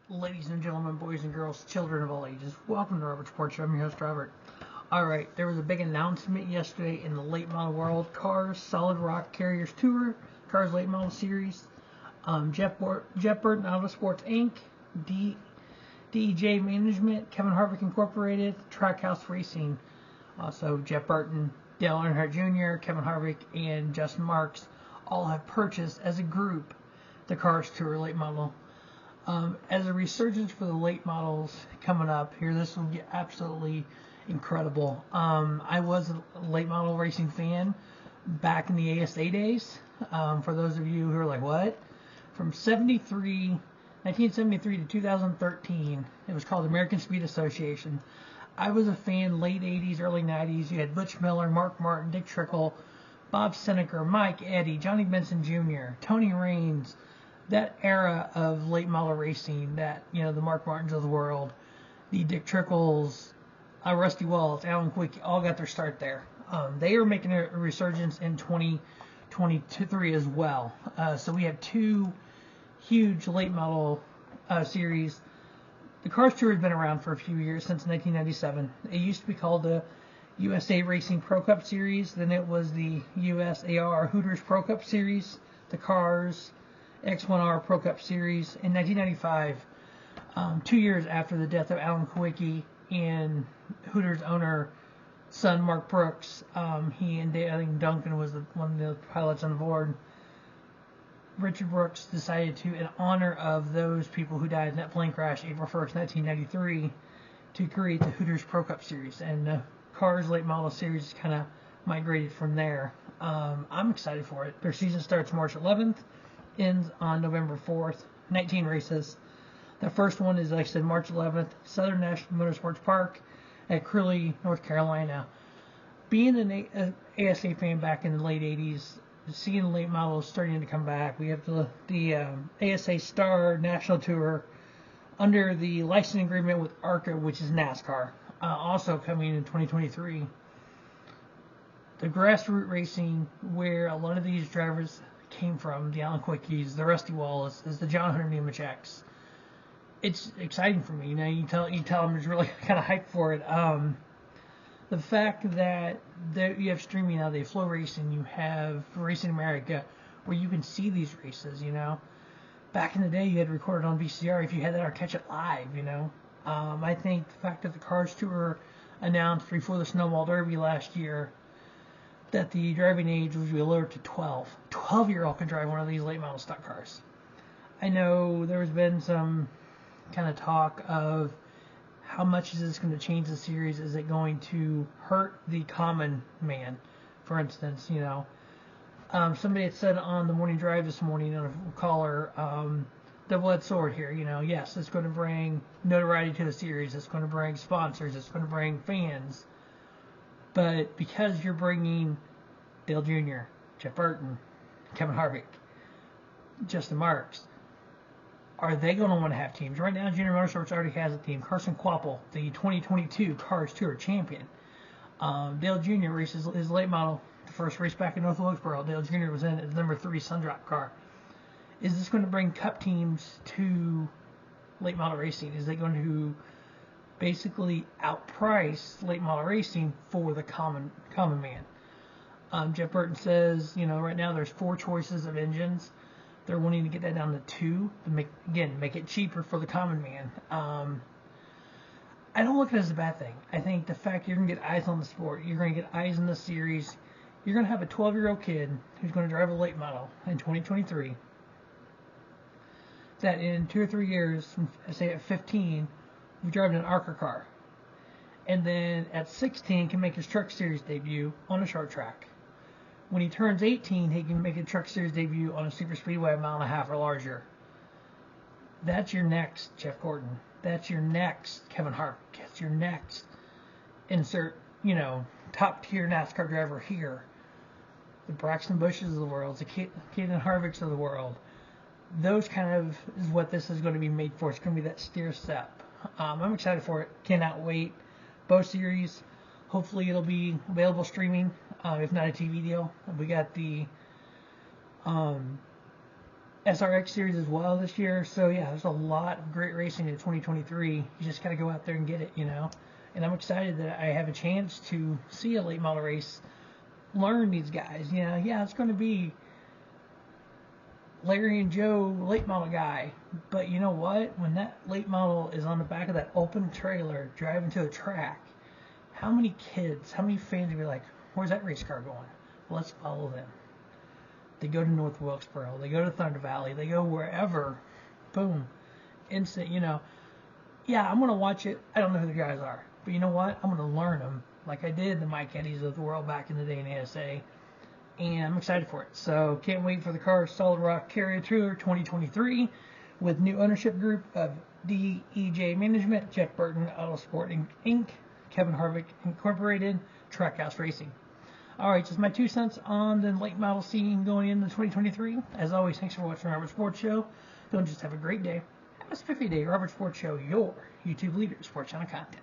Ladies and gentlemen, boys and girls, children of all ages, welcome to Autosports. I'm your host, Robert. Alright, there was a big announcement yesterday in the late model world. Cars Solid Rock Carriers Tour, Cars Late Model Series, Jeff Burton Autosports Inc., DEJ Management, Kevin Harvick Incorporated, Trackhouse Racing. Also, Jeff Burton, Dale Earnhardt Jr., Kevin Harvick, and Justin Marks all have purchased as a group the Cars Tour Late Model. As a resurgence for the late models coming up here, this will get absolutely incredible. I was a late model racing fan back in the ASA days. For those of you who are like, what? From 1973 to 2013, it was called American Speed Association. I was a fan late 80s, early 90s. You had Butch Miller, Mark Martin, Dick Trickle, Bob Seneca, Mike Eddy, Johnny Benson Jr., Tony Raines. That era of late model racing, that, the Mark Martins of the world, the Dick Trickles, Rusty Wallace, Alan Quick, all got their start there. They are making a resurgence in 2023 as well. So we have two huge late model series. The Cars Tour has been around for a few years, since 1997. It used to be called the USA Racing Pro Cup Series. Then it was the USAR Hooters Pro Cup Series. The Cars X1R Pro Cup Series in 1995, 2 years after the death of Alan Kulwicki and Hooters owner son Mark Brooks. He and I think Duncan was one of the pilots on the board. Richard Brooks decided to, in honor of those people who died in that plane crash, April 1st, 1993, to create the Hooters Pro Cup Series, and the Cars Late Model Series kind of migrated from there. I'm excited for it. Their season starts March 11th. Ends on November 4th, 19 races. The first one is, like I said, March 11th, Southern National Motorsports Park at Crowley, North Carolina. Being an ASA fan back in the late 80s, seeing late models starting to come back, we have the ASA Star National Tour under the licensing agreement with ARCA, which is NASCAR, also coming in 2023. The grassroots racing, where a lot of these drivers came from, the Alan Quickies, the Rusty Wallaces, the John Hunter Nemecheks. It's exciting for me. You tell them it's really kind of hyped for it. The fact that you have streaming now, they have Flow Racing, you have Racing America, where you can see these races. Back in the day, you had to record it on VCR if you had that, or catch it live. I think the fact that the Cars Tour announced before the Snowball Derby last year that the driving age would be lowered to 12. 12-year-old can drive one of these late model stock cars. I know there's been some kind of talk of how much is this going to change the series. Is it going to hurt the common man? For instance, somebody had said on the morning drive this morning on a caller, double-edged sword here. Yes, it's going to bring notoriety to the series. It's going to bring sponsors. It's going to bring fans. But because you're bringing Dale Jr., Jeff Burton, Kevin Harvick, Justin Marks, are they going to want to have teams? Right now, Junior Motorsports already has a team. Carson Quapple, the 2022 Cars Tour champion. Dale Jr. races his late model, the first race back in North Wilkesboro. Dale Jr. was in his number 3 Sundrop car. Is this going to bring cup teams to late model racing? Is it going to basically outprice late model racing for the common man? Jeff Burton says, right now there's 4 choices of engines. They're wanting to get that down to 2 to make it cheaper for the common man. I don't look at it as a bad thing. I think the fact you're going to get eyes on the sport, you're going to get eyes in the series, you're going to have a 12-year-old kid who's going to drive a late model in 2023, that in 2 or 3 years, say at 15, will be driving an ARCA car. And then at 16 can make his Truck Series debut on a short track. When he turns 18, he can make a Truck Series debut on a super speedway a 1.5 miles or larger. That's your next Jeff Gordon. That's your next Kevin Harvick. That's your next insert, top tier NASCAR driver here. The Braxton Bushes of the world, the Caden Harvicks of the world. Those kind of is what this is going to be made for. It's going to be that steer step. I'm excited for it. Cannot wait. Both series. Hopefully it'll be available streaming, if not a TV deal. We got the SRX series as well this year. So yeah, there's a lot of great racing in 2023. You just got to go out there and get it, you know. And I'm excited that I have a chance to see a late model race, learn these guys. You know, yeah, it's going to be Larry and Joe late model guy, but you know what? When that late model is on the back of that open trailer driving to a track, how many kids, how many fans will be like, where's that race car going? Well, let's follow them. They go to North Wilkesboro, they go to Thunder Valley, they go wherever. Boom. Instant, you know. Yeah, I'm going to watch it. I don't know who the guys are, but you know what? I'm going to learn them like I did the Mike Eddies of the world back in the day in ASA. And I'm excited for it. So can't wait for the car Solid Rock Carrier Tour 2023 with new ownership group of DEJ Management, Jeff Burton, Autosports Inc., Kevin Harvick Incorporated, Trackhouse Racing. All right, just my 2 cents on the late model scene going into 2023. As always, thanks for watching Robert Sports Show. Don't just have a great day. Have a spiffy day. Robert Sports Show, your YouTube leader, sports channel content.